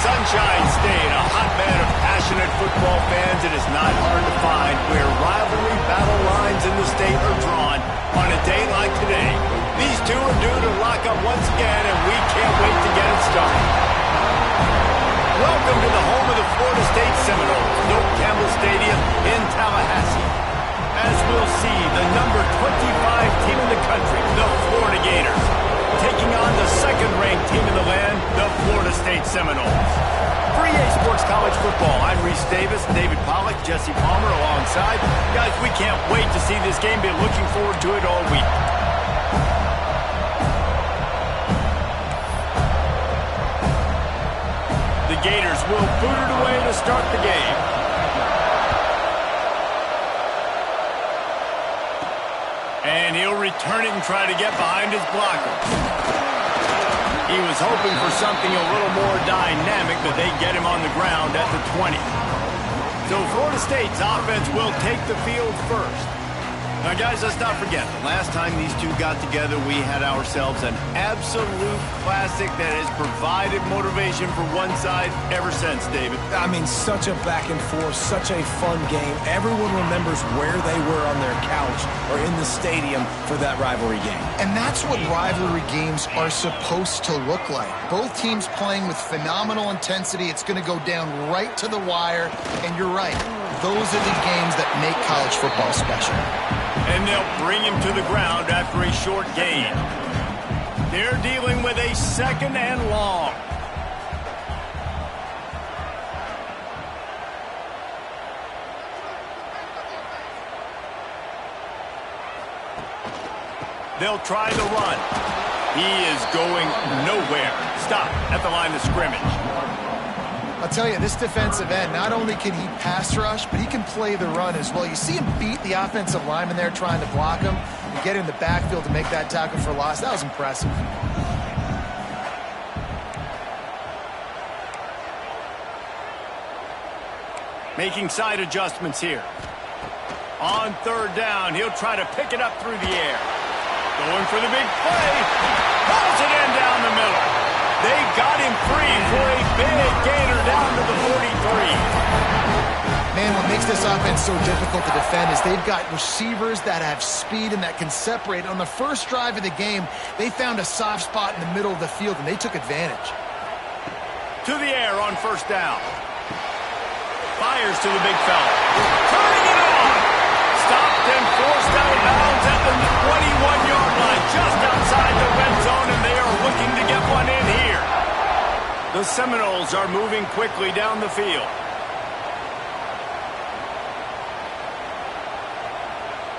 Sunshine State, a hotbed of passionate football fans. It is not hard to find where rivalry battle lines in the state are drawn on a day like today. These two are due to lock up once again, and we can't wait to get it started. Welcome to the home of the Florida State Seminoles, Doak Campbell Stadium in Tallahassee. As we'll see, the number 25 team in the country, the Florida Gators, taking on the second-ranked team in the land, the Florida State Seminoles. For EA Sports College Football, I'm Reese Davis, David Pollack, Jesse Palmer alongside. Guys, we can't wait to see this game. Been looking forward to it all week. The Gators will boot it away to start the game. And he'll return it and try to get behind his blocker. He was hoping for something a little more dynamic, but they get him on the ground at the 20. So Florida State's offense will take the field first. Now, guys, let's not forget, the last time these two got together, we had ourselves an absolute classic that has provided motivation for one side ever since, David. I mean, such a back and forth, such a fun game. Everyone remembers where they were on their couch or in the stadium for that rivalry game. And that's what rivalry games are supposed to look like. Both teams playing with phenomenal intensity. It's going to go down right to the wire. And you're right, those are the games that make college football special. And they'll bring him to the ground after a short gain. They're dealing with a second and long. They'll try the run. He is going nowhere. Stop at the line of scrimmage. I'll tell you, this defensive end, not only can he pass rush, but he can play the run as well. You see him beat the offensive lineman there trying to block him and get in the backfield to make that tackle for loss. That was impressive. Making side adjustments here. On third down, he'll try to pick it up through the air. Going for the big play. Pulls it in down the middle. They got him free for a big gainer down to the 43. Man, what makes this offense so difficult to defend is they've got receivers that have speed and that can separate. On the first drive of the game, they found a soft spot in the middle of the field, and they took advantage. To the air on first down. Fires to the big fella. Turning it on. Stopped and forced out of bounds at the 21-yard line, just outside the red zone, and they are looking to get one in here. The Seminoles are moving quickly down the field.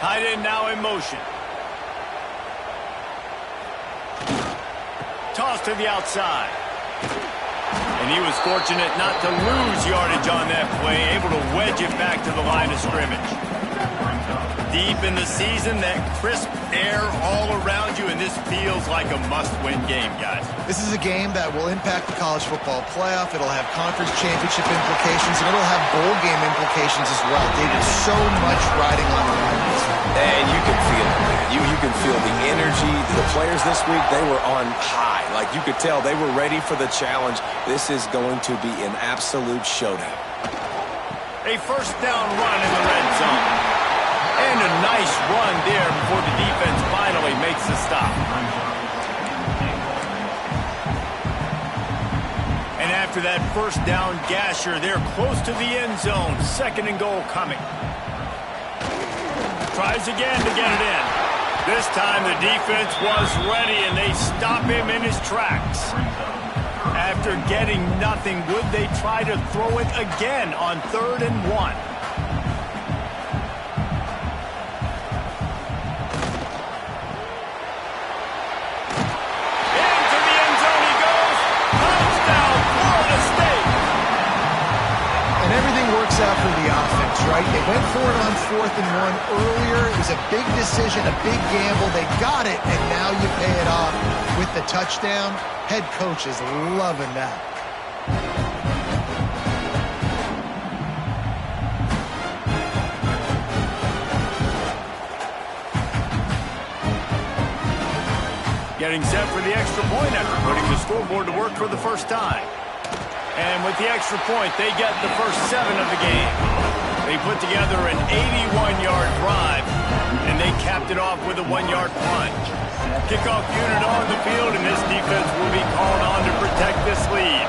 Tight end now in motion. Toss to the outside. And he was fortunate not to lose yardage on that play, able to wedge it back to the line of scrimmage. Deep in the season, that crisp air all around you, and this feels like a must-win game, guys. This is a game that will impact the college football playoff. It'll have conference championship implications, and it'll have bowl game implications as well. David, so much riding on the Riders. And you can feel it, man. You can feel the energy. The players this week, they were on high. Like, you could tell they were ready for the challenge. This is going to be an absolute showdown. A first down run in the red zone. And a nice run there before the defense finally makes the stop. And after that first down gasher, they're close to the end zone. Second and goal coming. Tries again to get it in. This time the defense was ready, and they stop him in his tracks. After getting nothing, would they try to throw it again on 3rd and 1? Out for the offense, right? They went for it on 4th and 1 earlier. It was a big decision, a big gamble. They got it, and now you pay it off with the touchdown. Head coach is loving that. Getting set for the extra point after putting the scoreboard to work for the first time. And with the extra point, they get the first 7 of the game. They put together an 81-yard drive, and they capped it off with a 1-yard plunge. Kickoff unit on the field, and this defense will be called on to protect this lead.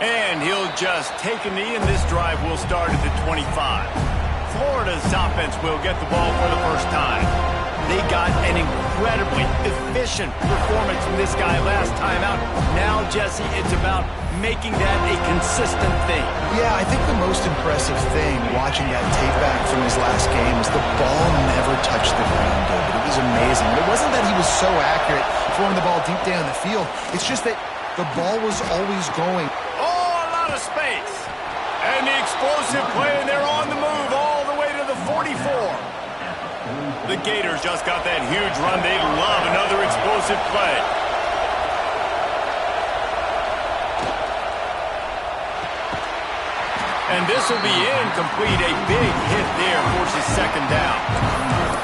And he'll just take a knee, and this drive will start at the 25. Florida's offense will get the ball for the first time. They got an incredibly efficient performance from this guy last time out. Now, Jesse, it's about making that a consistent thing. Yeah, I think the most impressive thing watching that tape back from his last game is the ball never touched the ground, David. It was amazing. It wasn't that he was so accurate throwing the ball deep down the field. It's just that the ball was always going. Oh, a lot of space. And the explosive play, and they're on the move all the way to the 44. The Gators just got that huge run. They love another explosive play. And this will be incomplete. A big hit there forces second down.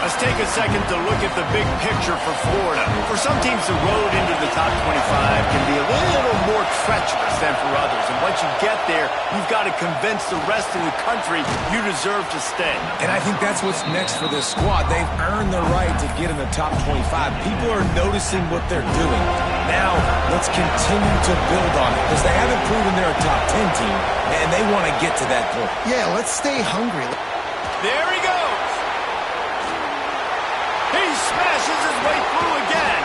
Let's take a second to look at the big picture for Florida. For some teams, the road into the top 25 can be a little more treacherous than for others. And once you get there, you've got to convince the rest of the country you deserve to stay. And I think that's what's next for this squad. They've earned the right to get in the top 25. People are noticing what they're doing. Now, let's continue to build on it, because they haven't proven they're a top 10 team, and they want to get to that point. Yeah, let's stay hungry. There he goes. He smashes his way through again.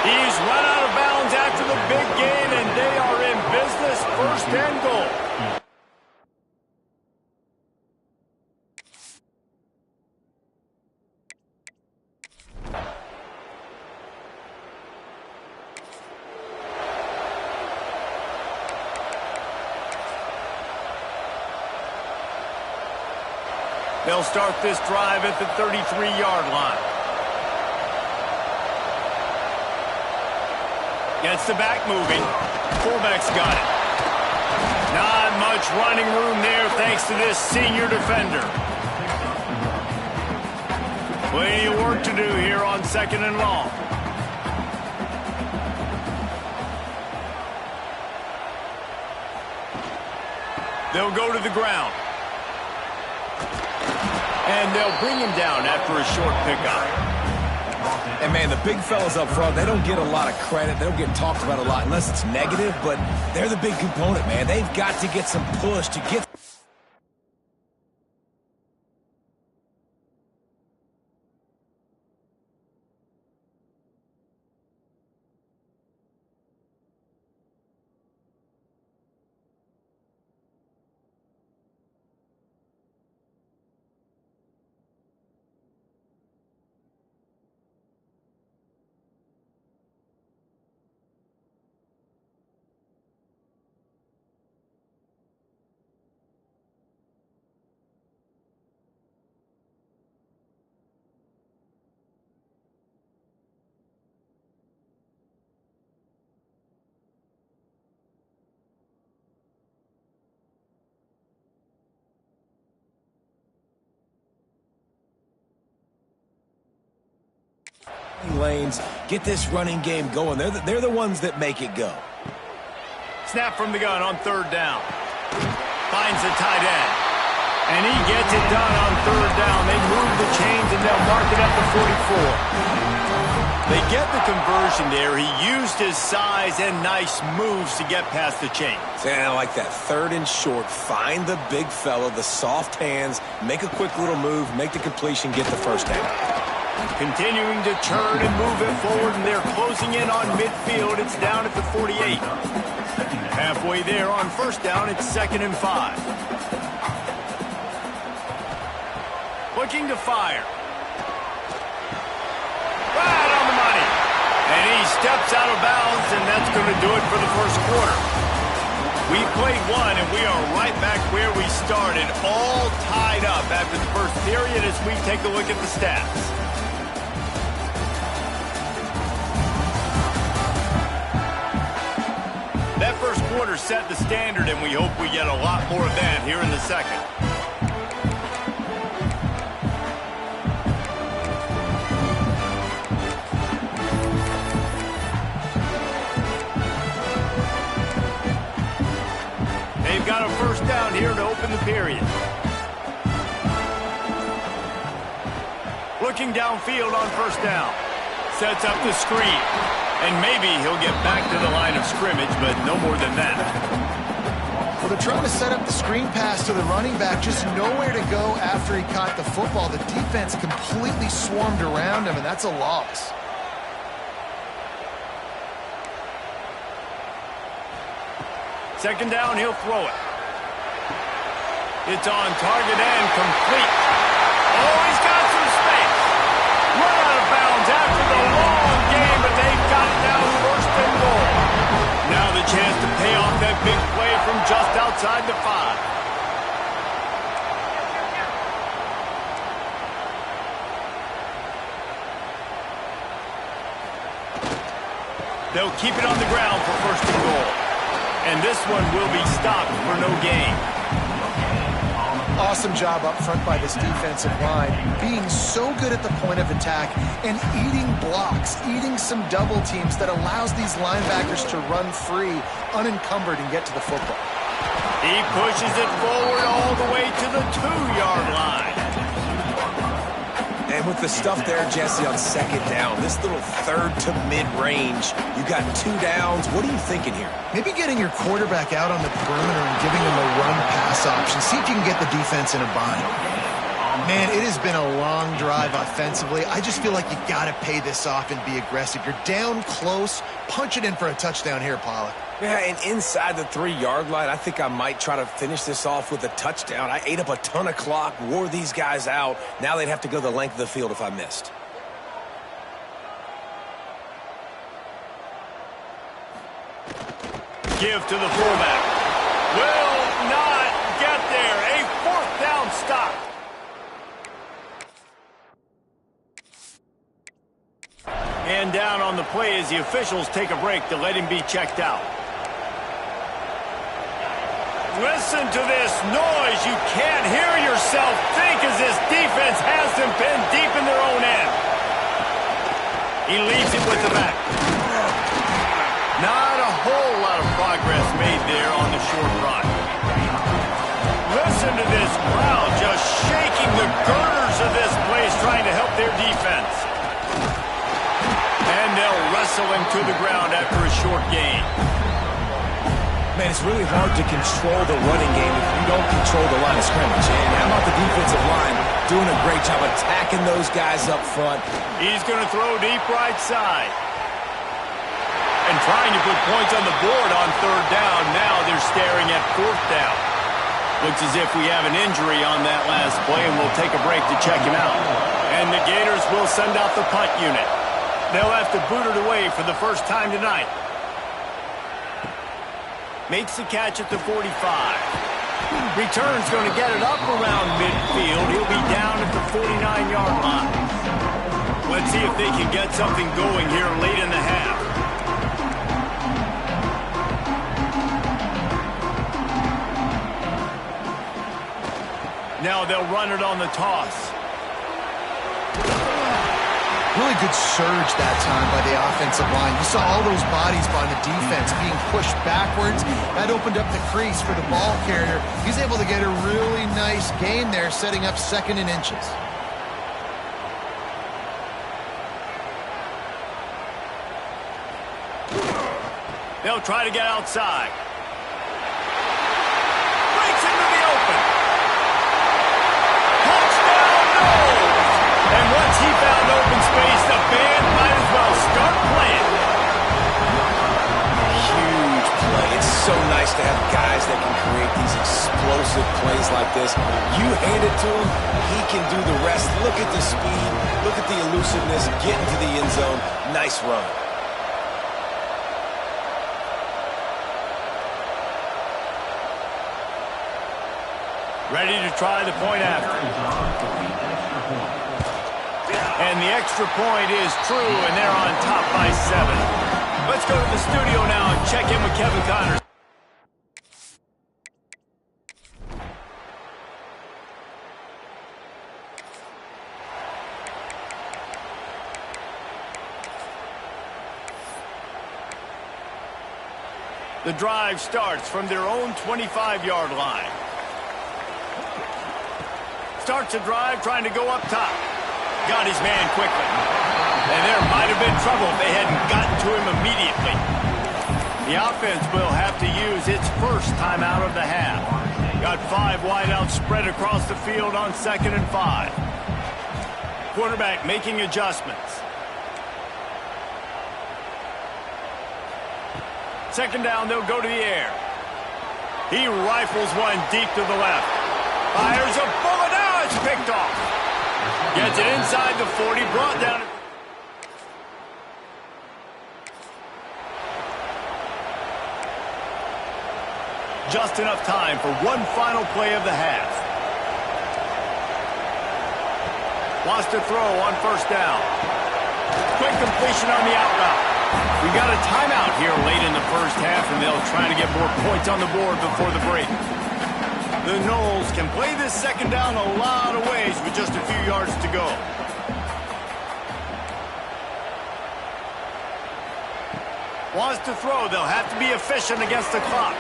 He's run out of bounds after the big gain, and they are in business, first and goal. They'll start this drive at the 33-yard line. Gets the back moving. Fullback's got it. Not much running room there thanks to this senior defender. Plenty of work to do here on second and long. They'll go to the ground. And they'll bring him down after a short pickup. And, man, the big fellas up front, they don't get a lot of credit. They don't get talked about a lot unless it's negative, but they're the big component, man. They've got to get some push to get... lanes, get this running game going. They're the ones that make it go. Snap from the gun on third down. Finds the tight end. And he gets it done on third down. They move the chains and they'll mark it at the 44. They get the conversion there. He used his size and nice moves to get past the chains. And I like that. Third and short. Find the big fella, the soft hands, make a quick little move, make the completion, get the first down. Continuing to turn and move it forward, and they're closing in on midfield. It's down at the 48. Halfway there on first down, it's 2nd and 5. Looking to fire. Right on the money. And he steps out of bounds, and that's going to do it for the first quarter. We played one, and we are right back where we started, all tied up after the first period as we take a look at the stats. That first quarter set the standard, and we hope we get a lot more of that here in the second. first down here to open the period. Looking downfield on first down. Sets up the screen. And maybe he'll get back to the line of scrimmage, but no more than that. Well, they're trying to set up the screen pass to the running back. Just nowhere to go after he caught the football. The defense completely swarmed around him, and that's a loss. Second down, he'll throw it. It's on target and complete. Oh, he's got some space. Run out of bounds after the long game, but they've got it down first and goal. Now the chance to pay off that big play from just outside the 5. They'll keep it on the ground for first and goal. And this one will be stopped for no gain. Awesome job up front by this defensive line, being so good at the point of attack and eating blocks, eating some double teams that allows these linebackers to run free, unencumbered, and get to the football. He pushes it forward all the way to the 2-yard line. And with the stuff there, Jesse, on second down, this little third to mid-range, you got 2 downs. What are you thinking here? Maybe getting your quarterback out on the perimeter and giving him a run-pass option. See if you can get the defense in a bind. Man, it has been a long drive offensively. I just feel like you got to pay this off and be aggressive. You're down close. Punch it in for a touchdown here, Pollack. Yeah, and inside the 3-yard line, I think I might try to finish this off with a touchdown. I ate up a ton of clock, wore these guys out. Now they'd have to go the length of the field if I missed. Give to the fullback. Will not get there. A 4th down stop. And down on the play as the officials take a break to let him be checked out. Listen to this noise. You can't hear yourself think as this defense has them pinned deep in their own end. He leaves it with the back. Not a whole lot of progress made there on the short run. Listen to this crowd just shaking the girders of this place trying to help their defense. And they'll wrestle him to the ground after a short gain. Man, it's really hard to control the running game if you don't control the line of scrimmage. And how about the defensive line doing a great job attacking those guys up front? He's going to throw deep right side. And trying to put points on the board on 3rd down. Now they're staring at 4th down. Looks as if we have an injury on that last play, and we'll take a break to check him out. And the Gators will send out the punt unit. They'll have to boot it away for the first time tonight. Makes the catch at the 45. Return's going to get it up around midfield. He'll be down at the 49-yard line. Let's see if they can get something going here late in the half. Now they'll run it on the toss. Really good surge that time by the offensive line. You saw all those bodies by the defense being pushed backwards. That opened up the crease for the ball carrier. He's able to get a really nice gain there, setting up 2nd and inches. They'll try to get outside. Breaks into the open. Touchdown, no! And once he found open space, the band might as well start playing. Huge play. It's so nice to have guys that can create these explosive plays like this. You hand it to him, he can do the rest. Look at the speed. Look at the elusiveness. Get into the end zone. Nice run. Ready to try the point after. And the extra point is true, and they're on top by 7. Let's go to the studio now and check in with Kevin Connors. The drive starts from their own 25-yard line. Starts a drive trying to go up top. Got his man quickly. And there might have been trouble if they hadn't gotten to him immediately. The offense will have to use its first timeout of the half. Got 5 wideouts spread across the field on 2nd and 5. Quarterback making adjustments. 2nd down, they'll go to the air. He rifles one deep to the left. Fires a bullet. Now it's picked off. Gets it inside the 40, brought down. Just enough time for one final play of the half. Wants to throw on 1st down. Quick completion on the out route. We got a timeout here late in the first half, and they'll try to get more points on the board before the break. The Noles can play this 2nd down a lot of ways with just a few yards to go. Wants to throw. They'll have to be efficient against the clock.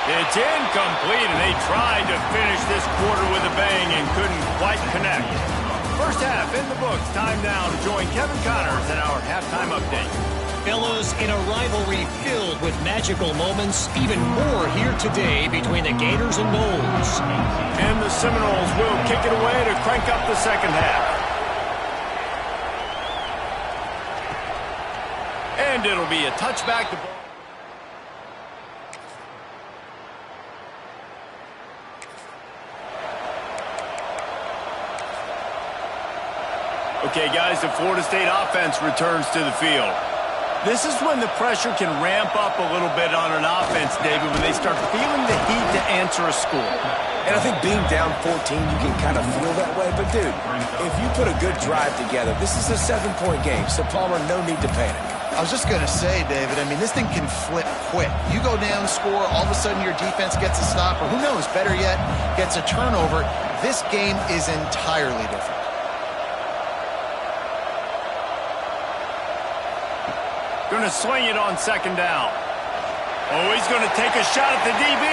It's incomplete, and they tried to finish this quarter with a bang and couldn't quite connect. First half in the books. Time now to join Kevin Connors in our halftime update. Fellows, in a rivalry filled with magical moments, even more here today between the Gators and Noles. And the Seminoles will kick it away to crank up the second half. And it'll be a touchback. Okay, guys, the Florida State offense returns to the field. This is when the pressure can ramp up a little bit on an offense, David, when they start feeling the heat to answer a score. And I think being down 14, you can kind of feel that way. But, dude, if you put a good drive together, this is a 7-point game. So, Palmer, no need to panic. I was just going to say, David, I mean, this thing can flip quick. You go down, score, all of a sudden your defense gets a stop, or who knows, better yet, gets a turnover. This game is entirely different. Going to swing it on 2nd down. Oh, he's going to take a shot at the DB.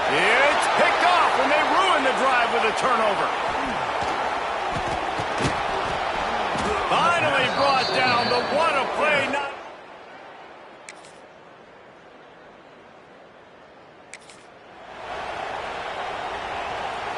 It's picked off, and they ruin the drive with a turnover.